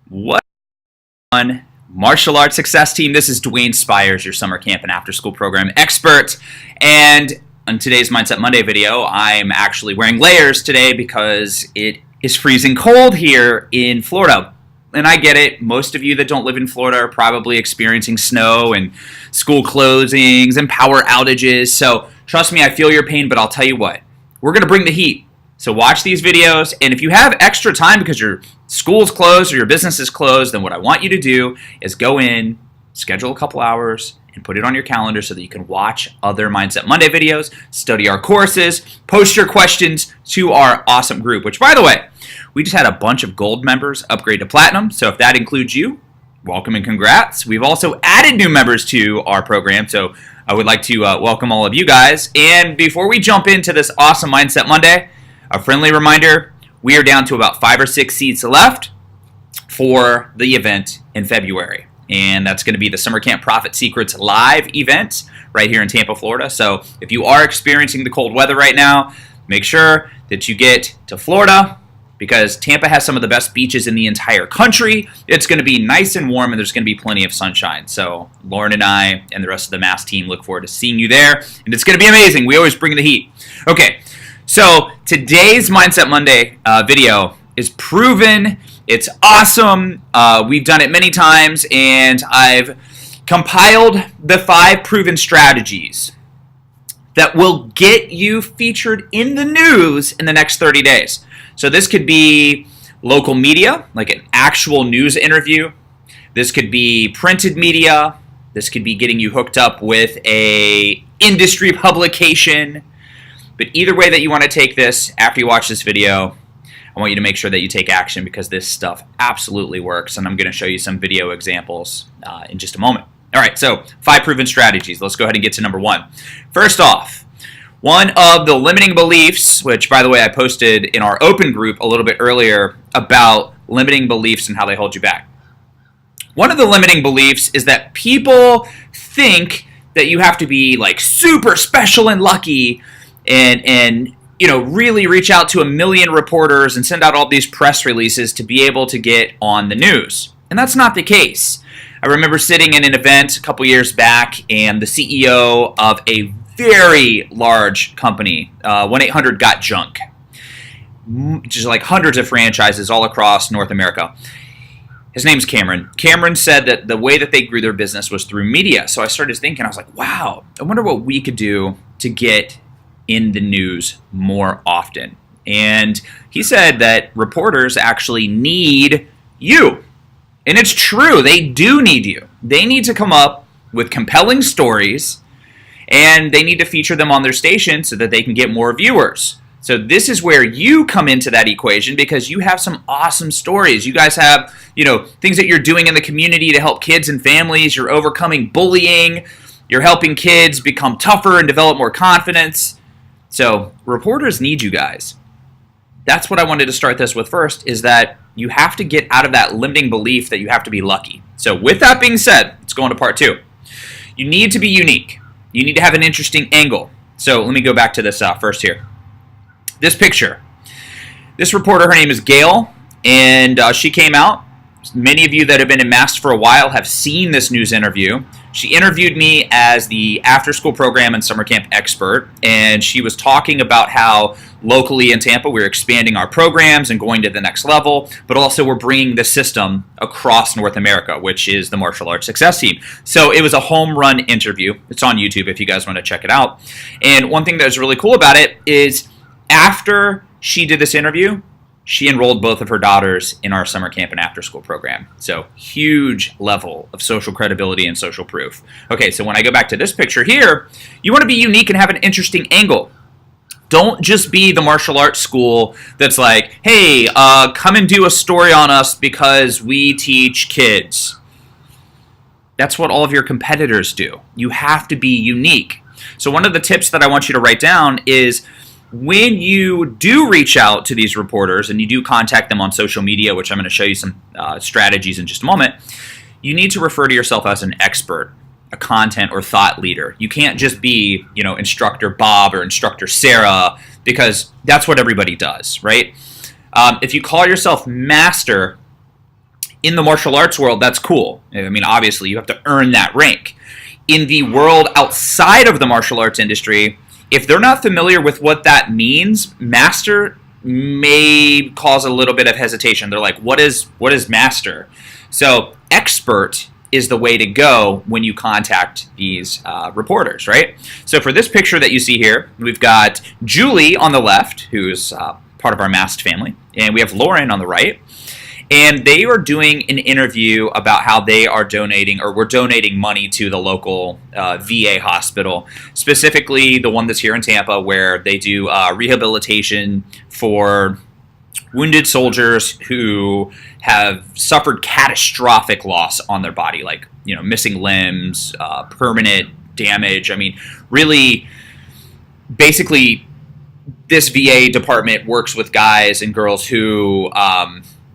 What on martial arts success team? This is Dwayne Spires, your summer camp and after school program expert. And on today's Mindset Monday video, I'm actually wearing layers today because it is freezing cold here in Florida. And I get it. Most of you that don't live in Florida are probably experiencing snow and school closings and power outages. So trust me, I feel your pain, but I'll tell you what, we're going to bring the heat. So watch these videos, and if you have extra time because your school's closed or your business is closed, then what I want you to do is go in, schedule a couple hours, and put it on your calendar so that you can watch other Mindset Monday videos, study our courses, post your questions to our awesome group, which, by the way, we just had a bunch of gold members upgrade to platinum, so if that includes you, welcome and congrats. We've also added new members to our program, so I would like to welcome all of you guys. And before we jump into this awesome Mindset Monday, a friendly reminder, we are down to about 5 or 6 seats left for the event in February. And that's going to be the Summer Camp Profit Secrets live event right here in Tampa, Florida. So if you are experiencing the cold weather right now, make sure that you get to Florida because Tampa has some of the best beaches in the entire country. It's going to be nice and warm and there's going to be plenty of sunshine. So Lauren and I and the rest of the MASS team look forward to seeing you there. And it's going to be amazing. We always bring the heat. Okay. So today's Mindset Monday video is proven. It's awesome. We've done it many times, and I've compiled the 5 proven strategies that will get you featured in the news in the next 30 days. So this could be local media, like an actual news interview. This could be printed media. This could be getting you hooked up with a industry publication. But either way that you want to take this, after you watch this video, I want you to make sure that you take action because this stuff absolutely works. And I'm going to show you some video examples in just a moment. All right, so 5 proven strategies. Let's go ahead and get to number 1. First off, one of the limiting beliefs, which, by the way, I posted in our open group a little bit earlier about limiting beliefs and how they hold you back. One of the limiting beliefs is that people think that you have to be like super special and lucky and you know, really reach out to a million reporters and send out all these press releases to be able to get on the news. And that's not the case. I remember sitting in an event a couple years back, and the CEO of a very large company, 1-800-GOT-JUNK, just like hundreds of franchises all across North America. His name's Cameron. Cameron said that the way that they grew their business was through media. So I started thinking, I was like, wow, I wonder what we could do to get in the news more often. And he said that reporters actually need you. And it's true, they do need you. They need to come up with compelling stories and they need to feature them on their station so that they can get more viewers. So this is where you come into that equation because you have some awesome stories. You guys have, you know, things that you're doing in the community to help kids and families. You're overcoming bullying. You're helping kids become tougher and develop more confidence. So reporters need you guys. That's what I wanted to start this with first, is that you have to get out of that limiting belief that you have to be lucky. So with that being said, let's go on to part 2. You need to be unique. You need to have an interesting angle. So let me go back to this first here. This picture. This reporter, her name is Gail, and she came out. Many of you that have been in MASS for a while have seen this news interview. She interviewed me as the after-school program and summer camp expert, and she was talking about how locally in Tampa we're expanding our programs and going to the next level, but also we're bringing the system across North America, which is the Martial Arts Success Team. So it was a home run interview. It's on YouTube if you guys want to check it out. And one thing that was really cool about it is after she did this interview, she enrolled both of her daughters in our summer camp and after school program. So huge level of social credibility and social proof. Okay, so when I go back to this picture here, you want to be unique and have an interesting angle. Don't just be the martial arts school that's like, hey, come and do a story on us because we teach kids. That's what all of your competitors do. You have to be unique. So one of the tips that I want you to write down is when you do reach out to these reporters and you do contact them on social media, which I'm going to show you some strategies in just a moment, you need to refer to yourself as an expert, a content or thought leader. You can't just be, you know, Instructor Bob or Instructor Sarah, because that's what everybody does, right? If you call yourself master In the martial arts world, that's cool. I mean, obviously, you have to earn that rank. In the world outside of the martial arts industry, if they're not familiar with what that means, master may cause a little bit of hesitation. They're like, what is master? So expert is the way to go when you contact these reporters, right? So for this picture that you see here, we've got Julie on the left, who's part of our masked family, and we have Lauren on the right. And they are doing an interview about how they are donating, or we're donating money to the local VA hospital, specifically the one that's here in Tampa, where they do rehabilitation for wounded soldiers who have suffered catastrophic loss on their body, like, you know, missing limbs, permanent damage. I mean, really, basically, this VA department works with guys and girls who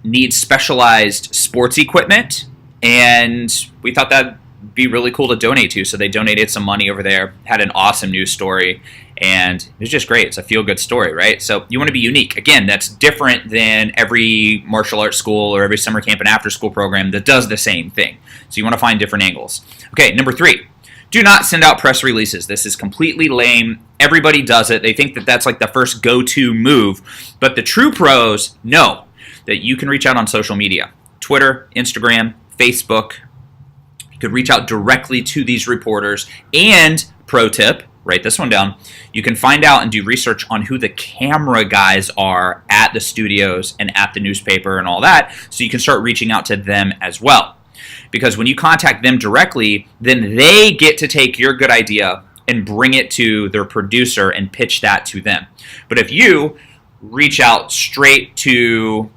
need specialized sports equipment, and we thought that'd be really cool to donate to. So they donated some money over there, had an awesome news story, and it was just great. It's a feel-good story, right? So you want to be unique. Again, that's different than every martial arts school or every summer camp and after-school program that does the same thing. So you want to find different angles. Okay, number 3. Do not send out press releases. This is completely lame. Everybody does it. They think that that's like the first go-to move. But the true pros know that you can reach out on social media. Twitter, Instagram, Facebook. You could reach out directly to these reporters. And, pro tip, write this one down, you can find out and do research on who the camera guys are at the studios and at the newspaper and all that, so you can start reaching out to them as well. Because when you contact them directly, then they get to take your good idea and bring it to their producer and pitch that to them. But if you reach out straight to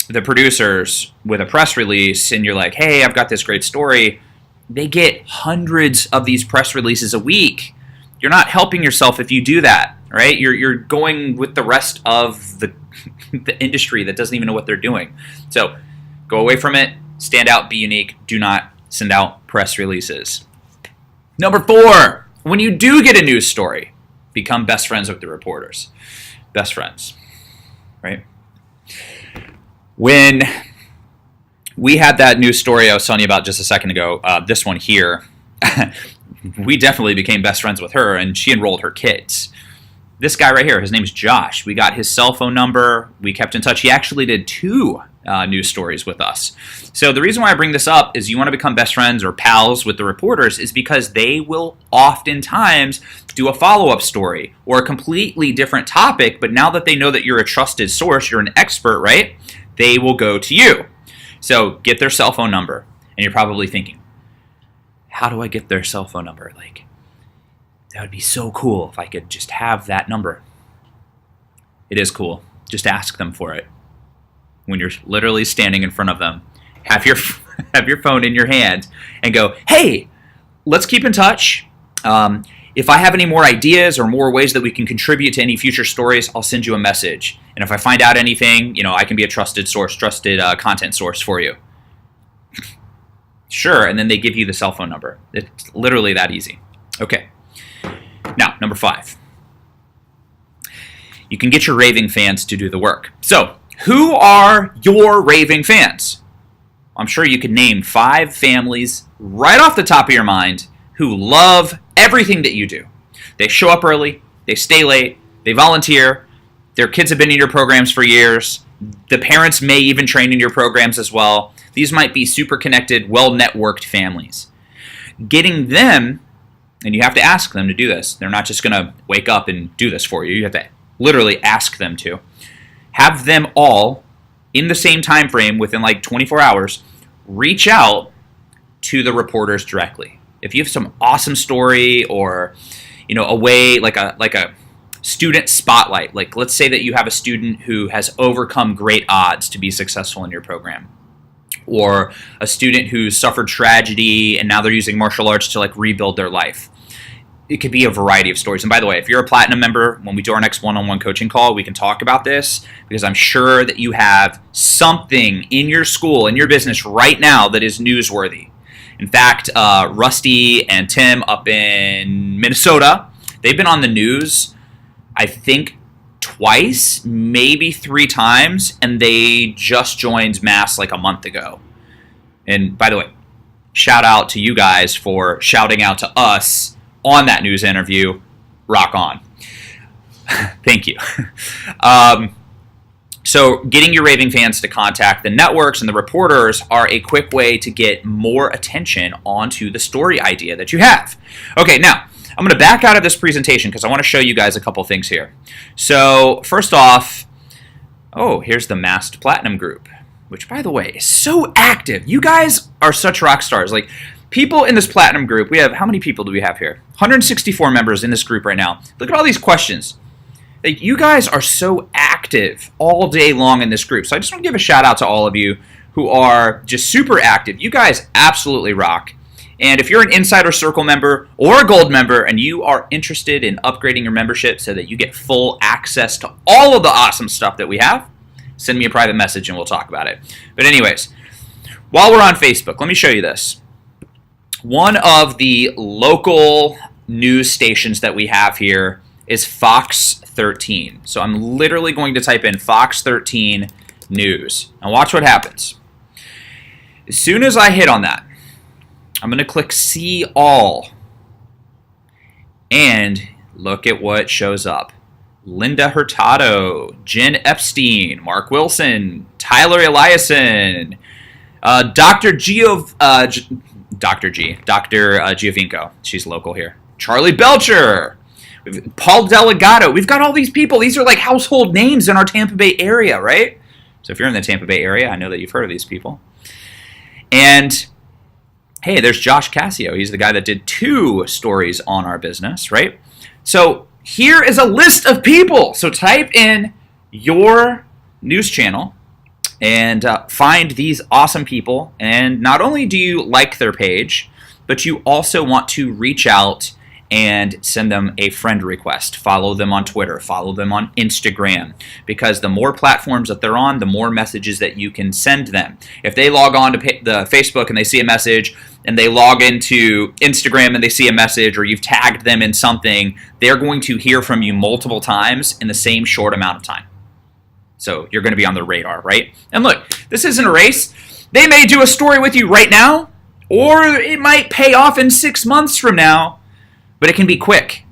the producers with a press release and you're like, hey, I've got this great story, they get hundreds of these press releases a week. You're not helping yourself if you do that, right? You're going with the rest of the industry that doesn't even know what they're doing. So go away from it, stand out, be unique, do not send out press releases. Number 4, when you do get a news story, become best friends with the reporters. Best friends, right? When we had that news story I was telling you about just a second ago, this one here, we definitely became best friends with her, and she enrolled her kids. This guy right here, his name's Josh. We got his cell phone number. We kept in touch. He actually did 2 news stories with us. So the reason why I bring this up is you want to become best friends or pals with the reporters is because they will oftentimes do a follow-up story or a completely different topic, but now that they know that you're a trusted source, you're an expert, right? They will go to you. So get their cell phone number. And you're probably thinking, how do I get their cell phone number? Like, that would be so cool if I could just have that number. It is cool. Just ask them for it. When you're literally standing in front of them, have your phone in your hand and go, hey, let's keep in touch. If I have any more ideas or more ways that we can contribute to any future stories, I'll send you a message. And if I find out anything, you know, I can be a trusted source, trusted content source for you. Sure, and then they give you the cell phone number. It's literally that easy. Okay. Now, number 5. You can get your raving fans to do the work. So, who are your raving fans? I'm sure you could name 5 families right off the top of your mind who love everything that you do. They show up early, they stay late, they volunteer, their kids have been in your programs for years, the parents may even train in your programs as well. These might be super connected, well-networked families. Getting them, and you have to ask them to do this. They're not just going to wake up and do this for you. You have to literally ask them to. Have them all, in the same time frame, within like 24 hours, reach out to the reporters directly. If you have some awesome story or, you know, a way, like a student spotlight, like let's say that you have a student who has overcome great odds to be successful in your program, or a student who suffered tragedy and now they're using martial arts to like rebuild their life. It could be a variety of stories. And by the way, if you're a Platinum member, when we do our next one-on-one coaching call, we can talk about this because I'm sure that you have something in your school, in your business right now that is newsworthy. In fact, Rusty and Tim up in Minnesota, they've been on the news, I think, twice, maybe 3 times, and they just joined MASS like a month ago. And by the way, shout out to you guys for shouting out to us on that news interview. Rock on. Thank you. So getting your raving fans to contact the networks and the reporters are a quick way to get more attention onto the story idea that you have. Okay, now I'm going to back out of this presentation because I want to show you guys a couple things here. So first off, here's the Masked Platinum group, which, by the way, is so active. You guys are such rock stars. Like, people in this Platinum group, we have, how many people do we have here? 164 members in this group right now. Look at all these questions. Like, you guys are so active all day long in this group. So I just want to give a shout out to all of you who are just super active. You guys absolutely rock. And if you're an Insider Circle member or a Gold member and you are interested in upgrading your membership so that you get full access to all of the awesome stuff that we have, send me a private message and we'll talk about it. But anyways, while we're on Facebook, let me show you this. One of the local news stations that we have here is Fox 13. So I'm literally going to type in Fox 13 News. And watch what happens. As soon as I hit on that, I'm going to click See All. And look at what shows up. Linda Hurtado, Jen Epstein, Mark Wilson, Tyler Eliason, Dr. Giovinco. She's local here. Charlie Belcher. Paul Delgado. We've got all these people. These are like household names in our Tampa Bay area, right? So if you're in the Tampa Bay area, I know that you've heard of these people. And hey, there's Josh Cassio. He's the guy that did 2 stories on our business, right? So here is a list of people. So type in your news channel and find these awesome people. And not only do you like their page, but you also want to reach out and send them a friend request. Follow them on Twitter, follow them on Instagram, because the more platforms that they're on, the more messages that you can send them. If they log on to the Facebook and they see a message, and they log into Instagram and they see a message, or you've tagged them in something, they're going to hear from you multiple times in the same short amount of time. So you're going to be on their radar, right? And look, this isn't a race. They may do a story with you right now, or it might pay off in 6 months from now, but it can be quick.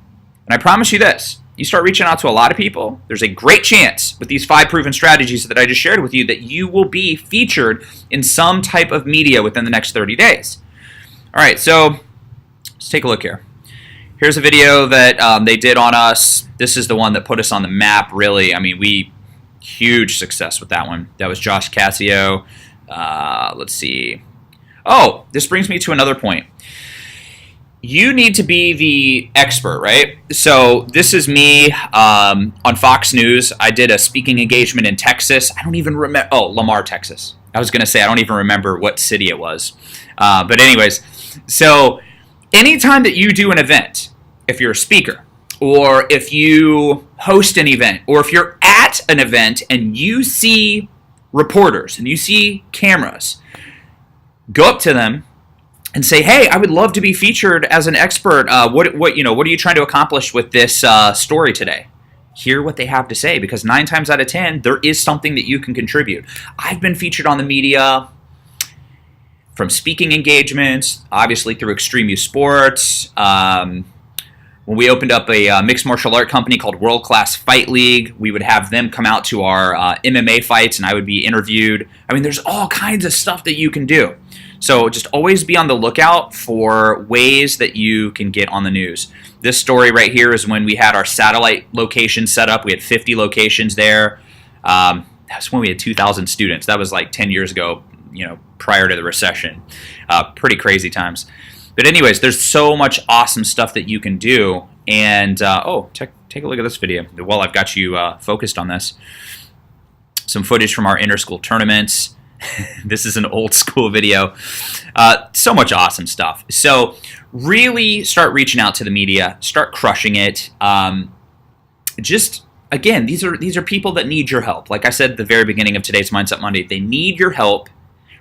And I promise you this, you start reaching out to a lot of people, there's a great chance with these 5 proven strategies that I just shared with you that you will be featured in some type of media within the next 30 days. All right, so let's take a look here. Here's a video that they did on us. This is the one that put us on the map, really. I mean, huge success with that one. That was Josh Cassio. Let's see. Oh, this brings me to another point. You need to be the expert, right? So this is me on Fox News. I did a speaking engagement in Texas. I don't even remember. Oh, Lamar, Texas. I was going to say I don't even remember what city it was. But anyways, so anytime that you do an event, if you're a speaker, or if you host an event, or if you're at an event and you see reporters and you see cameras, go up to them and say, "Hey, I would love to be featured as an expert. What are you trying to accomplish with this story today?" Hear what they have to say, because 9 times out of 10, there is something that you can contribute. I've been featured on the media from speaking engagements, obviously through Extreme Youth Sports. When we opened up a mixed martial art company called World Class Fight League, we would have them come out to our MMA fights, and I would be interviewed. I mean, there's all kinds of stuff that you can do. So just always be on the lookout for ways that you can get on the news. This story right here is when we had our satellite location set up. We had 50 locations there. That's when we had 2,000 students. That was like 10 years ago, prior to the recession. Pretty crazy times. But anyways, there's so much awesome stuff that you can do. And, take a look at this video while I've got you focused on this. Some footage from our inter-school tournaments. This is an old school video. So much awesome stuff. So really start reaching out to the media. Start crushing it. Again, these are people that need your help. Like I said at the very beginning of today's Mindset Monday, they need your help.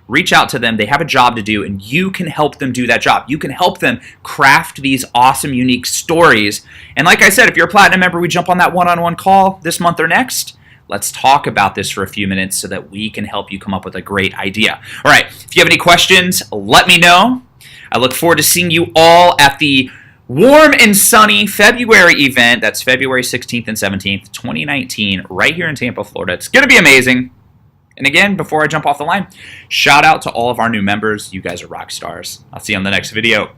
Reach out to them. They have a job to do, and you can help them do that job. You can help them craft these awesome, unique stories. And like I said, if you're a Platinum member, we jump on that one-on-one call this month or next. Let's talk about this for a few minutes so that we can help you come up with a great idea. All right, if you have any questions, let me know. I look forward to seeing you all at the warm and sunny February event. That's February 16th and 17th, 2019, right here in Tampa, Florida. It's going to be amazing. And again, before I jump off the line, shout out to all of our new members. You guys are rock stars. I'll see you on the next video.